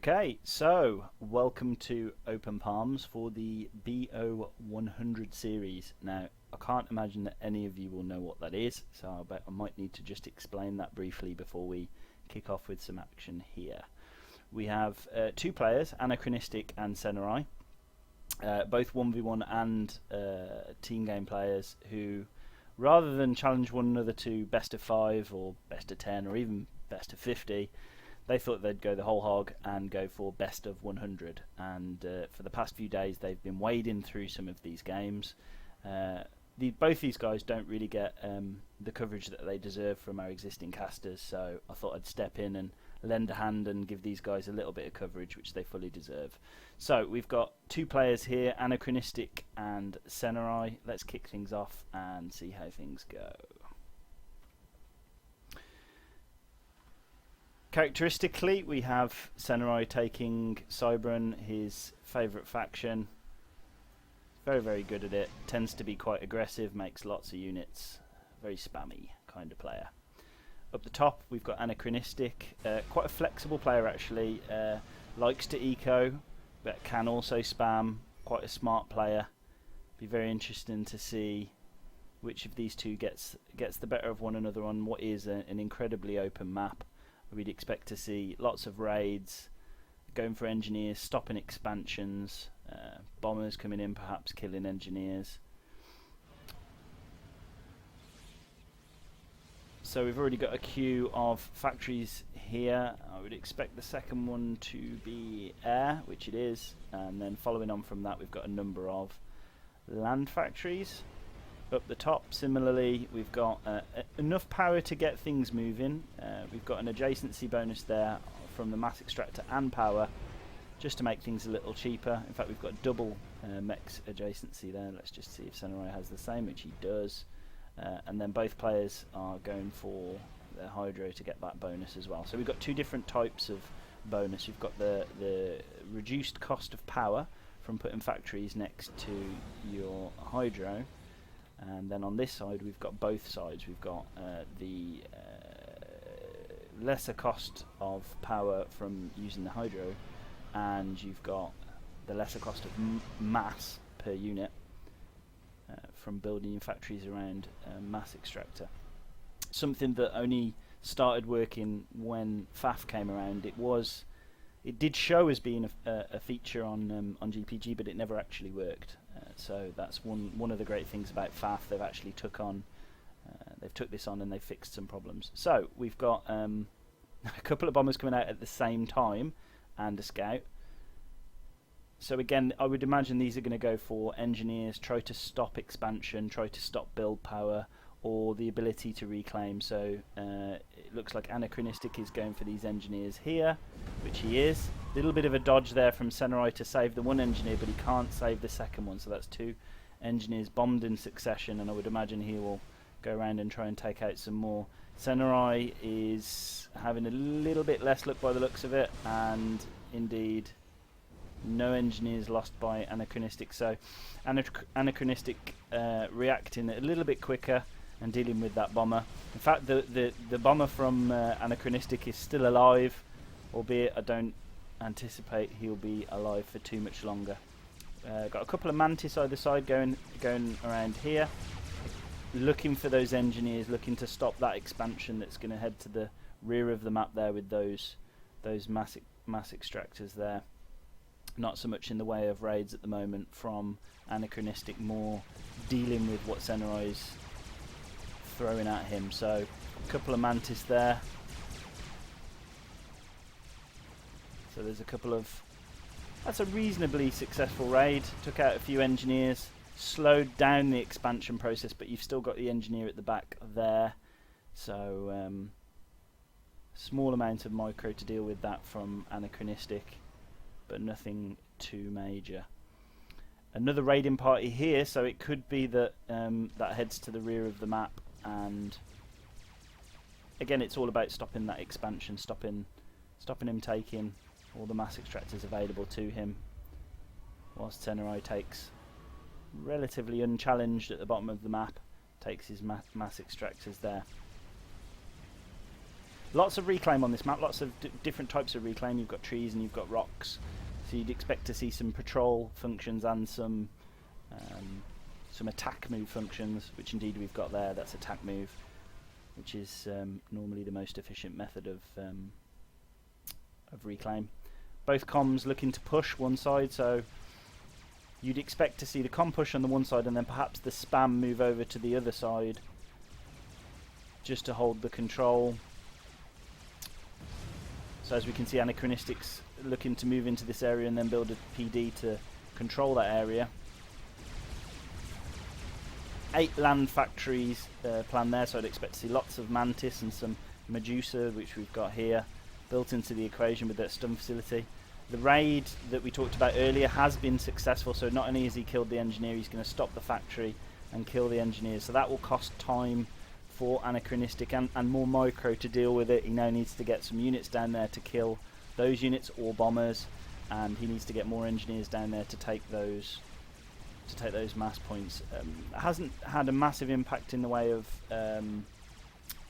Okay, so welcome to Open Palms for the BO100 series. Now, I can't imagine that any of you will know what that is, so I might need to just explain that briefly before we kick off with some action here. We have two players, Anachronistic and Ceneraii, both 1v1 and team game players who, rather than challenge one another to best of 5 or best of 10 or even best of 50, they thought they'd go the whole hog and go for best of 100. And for the past few days, they've been wading through some of these games. Both these guys don't really get the coverage that they deserve from our existing casters, so I thought I'd step in and lend a hand and give these guys a little bit of coverage, which they fully deserve. So we've got two players here, Anachronistic and Ceneraii. Let's kick things off and see how things go. Characteristically, we have Ceneraii taking Cybran, his favourite faction. Very, very good at it. Tends to be quite aggressive, makes lots of units. Very spammy kind of player. Up the top, we've got Anachronistic. Quite a flexible player, actually. Likes to eco, but can also spam. Quite a smart player. Be very interesting to see which of these two gets the better of one another on what is an incredibly open map. We'd expect to see lots of raids, going for engineers, stopping expansions, bombers coming in, perhaps killing engineers. So we've already got a queue of factories here. I would expect the second one to be air, which it is, and then following on from that we've got a number of land factories. Up the top, similarly, we've got enough power to get things moving. We've got an adjacency bonus there from the mass extractor and power, just to make things a little cheaper. In fact, we've got double mechs adjacency there. Let's just see if Ceneraii has the same, which he does. And then both players are going for their hydro to get that bonus as well. So we've got two different types of bonus. We've got the reduced cost of power from putting factories next to your hydro. And then on this side, we've got both sides. We've got the lesser cost of power from using the hydro, and you've got the lesser cost of mass per unit from building your factories around mass extractor. Something that only started working when FAF came around. It did show as being a feature on GPG, but it never actually worked. So that's one of the great things about FAF. They've actually took this on and they've fixed some problems. So we've got a couple of bombers coming out at the same time and a scout. So again, I would imagine these are going to go for engineers, try to stop expansion, try to stop build power, or the ability to reclaim. So it looks like Anachronistic is going for these engineers here, which he is. A little bit of a dodge there from Ceneraii to save the one engineer, but he can't save the second one. So that's two engineers bombed in succession, and I would imagine he will go around and try and take out some more. Ceneraii is having a little bit less luck by the looks of it, and indeed no engineers lost by Anachronistic. So Anachronistic reacting a little bit quicker and dealing with that bomber. In fact, the bomber from Anachronistic is still alive, albeit I don't anticipate he'll be alive for too much longer. Got a couple of mantis either side going around here, looking for those engineers, looking to stop that expansion that's going to head to the rear of the map there with those mass extractors there. Not so much in the way of raids at the moment from Anachronistic, more dealing with what Ceneraii is throwing at him. So a couple of mantis there. So there's a couple of... That's a reasonably successful raid. Took out a few engineers, slowed down the expansion process, but you've still got the engineer at the back there. So small amount of micro to deal with that from Anachronistic, but nothing too major. Another raiding party here, so it could be that that heads to the rear of the map, and again it's all about stopping that expansion, stopping him taking all the mass extractors available to him, whilst Ceneraii takes, relatively unchallenged at the bottom of the map, takes his mass extractors there. Lots of reclaim on this map, lots of different types of reclaim. You've got trees and you've got rocks, so you'd expect to see some patrol functions and some attack move functions, which indeed we've got there. That's attack move, which is normally the most efficient method of reclaim. Both comms looking to push one side, so you'd expect to see the comm push on the one side and then perhaps the spam move over to the other side just to hold the control. So as we can see, Anachronistic's looking to move into this area and then build a PD to control that area. 8 land factories planned there, so I'd expect to see lots of Mantis and some Medusa, which we've got here, built into the equation with that stun facility. The raid that we talked about earlier has been successful, so not only has he killed the engineer, he's going to stop the factory and kill the engineers, so that will cost time for Anachronistic and more micro to deal with it. He now needs to get some units down there to kill those units or bombers, and he needs to get more engineers down there to take those mass points. It hasn't had a massive impact in the way of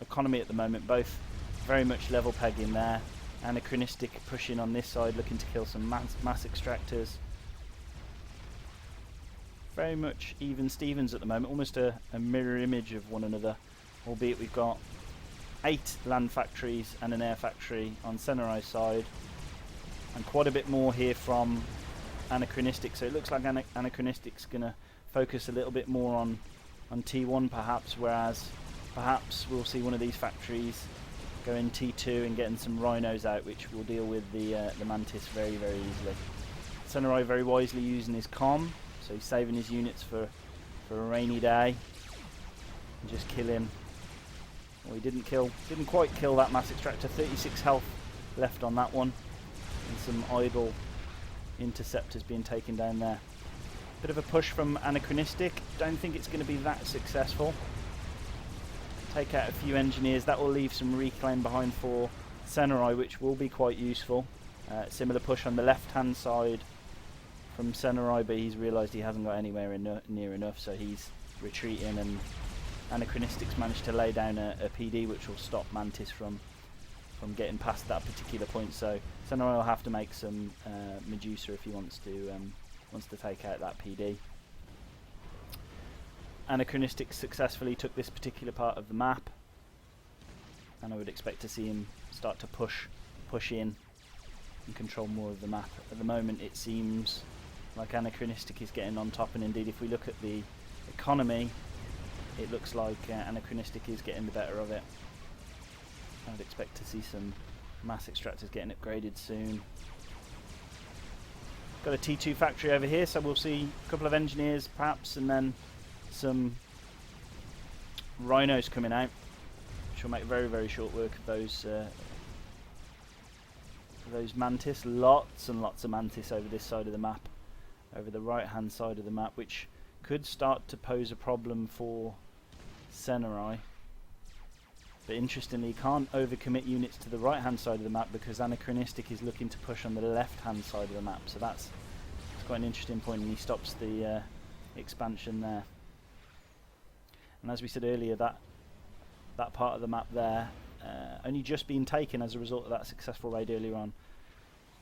economy at the moment, both very much level pegging there. Anachronistic pushing on this side, looking to kill some mass extractors. Very much even Stevens at the moment, almost a mirror image of one another, albeit we've got 8 land factories and an air factory on Ceneraii side, and quite a bit more here from Anachronistic, so it looks like Anachronistic's going to focus a little bit more on T1 perhaps, whereas perhaps we'll see one of these factories go in T2 and getting some rhinos out, which will deal with the Mantis very, very easily. Ceneraii very wisely using his comm, so he's saving his units for a rainy day. And just kill him. Well, he didn't quite kill that mass extractor. 36 health left on that one, and some idle interceptors being taken down there. Bit of a push from Anachronistic. Don't think it's going to be that successful. Take out a few engineers. That will leave some reclaim behind for Ceneraii, which will be quite useful. Similar push on the left-hand side from Ceneraii, but he's realised he hasn't got anywhere near enough, so he's retreating, and Anachronistic's managed to lay down a PD which will stop Mantis from getting past that particular point. So Ceneraii will have to make some Medusa if he wants to take out that PD. Anachronistic successfully took this particular part of the map, and I would expect to see him start to push in and control more of the map. At the moment it seems like Anachronistic is getting on top, and indeed if we look at the economy, it looks like Anachronistic is getting the better of it. I would expect to see some mass extractors getting upgraded soon. Got a T2 factory over here, so we'll see a couple of engineers perhaps, and then some rhinos coming out, which will make very, very short work of those Mantis. Lots and lots of Mantis over this side of the map, over the right hand side of the map, which could start to pose a problem for Ceneraii. But interestingly, you can't overcommit units to the right hand side of the map because Anachronistic is looking to push on the left hand side of the map, so that's quite an interesting point, and he stops the expansion there. And as we said earlier, that part of the map there only just been taken as a result of that successful raid earlier on.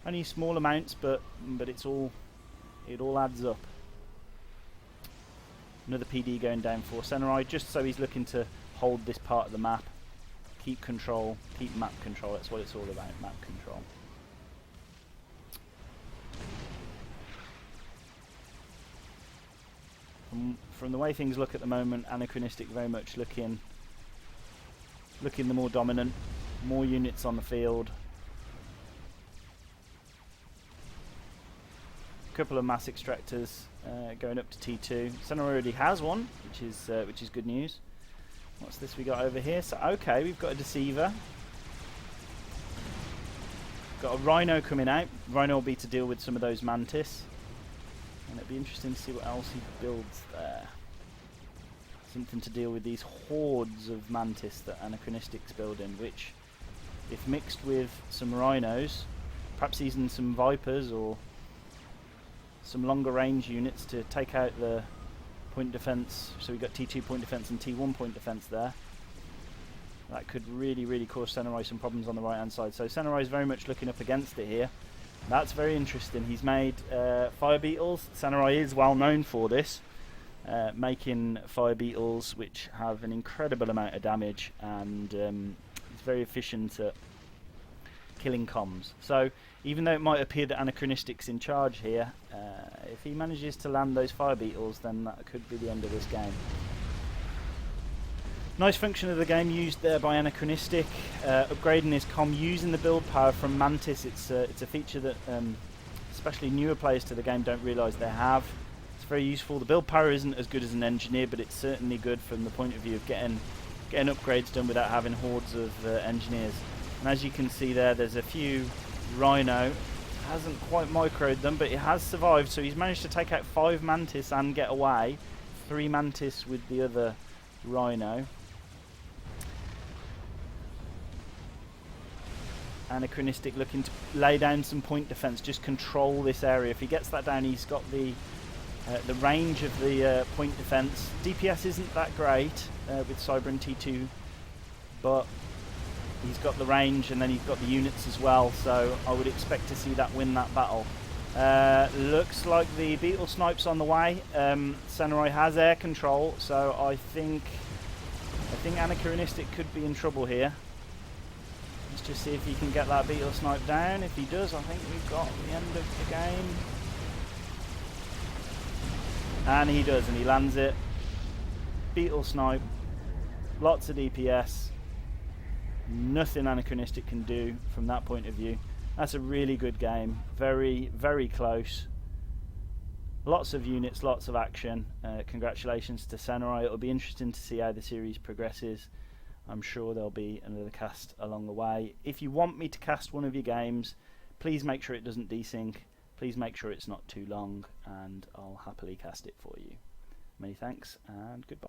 Only small amounts, but it all adds up. Another PD going down for Ceneraii, just so he's looking to hold this part of the map, keep control, keep map control. That's what it's all about, map control. From the way things look at the moment, Anachronistic very much looking the more dominant, more units on the field. A couple of mass extractors going up to T2. Ceneraii already has one, which is good news. What's this we got over here? So okay, we've got a Deceiver. Got a Rhino coming out. Rhino will be to deal with some of those Mantis. And it'd be interesting to see what else he builds there. Something to deal with these hordes of Mantis that Anachronistic's building, which, if mixed with some Rhinos, perhaps even some Vipers or some longer range units to take out the point defense. So we've got T2 point defense and T1 point defense there. That could really cause Ceneraii some problems on the right hand side. So Ceneraii is very much looking up against it here. That's very interesting. He's made fire beetles. Ceneraii is well known for this, making fire beetles which have an incredible amount of damage, and he's very efficient at killing comms. So even though it might appear that Anachronistic's in charge here, if he manages to land those fire beetles, then that could be the end of this game. Nice function of the game used there by Anachronistic, upgrading his comm using the build power from Mantis. It's a feature that especially newer players to the game don't realise they have. It's very useful. The build power isn't as good as an engineer, but it's certainly good from the point of view of getting upgrades done without having hordes of engineers. And as you can see there, there's a few Rhino. Hasn't quite microed them, but it has survived. So he's managed to take out 5 Mantis and get away. 3 Mantis with the other Rhino. Anachronistic looking to lay down some point defense, just control this area. If he gets that down, he's got the range of the point defense. DPS isn't that great with Cyber and T2, but he's got the range, and then he's got the units as well, so I would expect to see that win that battle. Looks like the Beetle Snipe's on the way. Ceneraii has air control, so I think Anachronistic could be in trouble here. Let's just see if he can get that Beetle Snipe down. If he does, I think we've got the end of the game. And he does, and he lands it. Beetle Snipe, lots of DPS. Nothing Anachronistic can do from that point of view. That's a really good game. Very close. Lots of units, lots of action. Congratulations to Ceneraii. It'll be interesting to see how the series progresses. I'm sure there'll be another cast along the way. If you want me to cast one of your games, please make sure it doesn't desync. Please make sure it's not too long, and I'll happily cast it for you. Many thanks, and goodbye.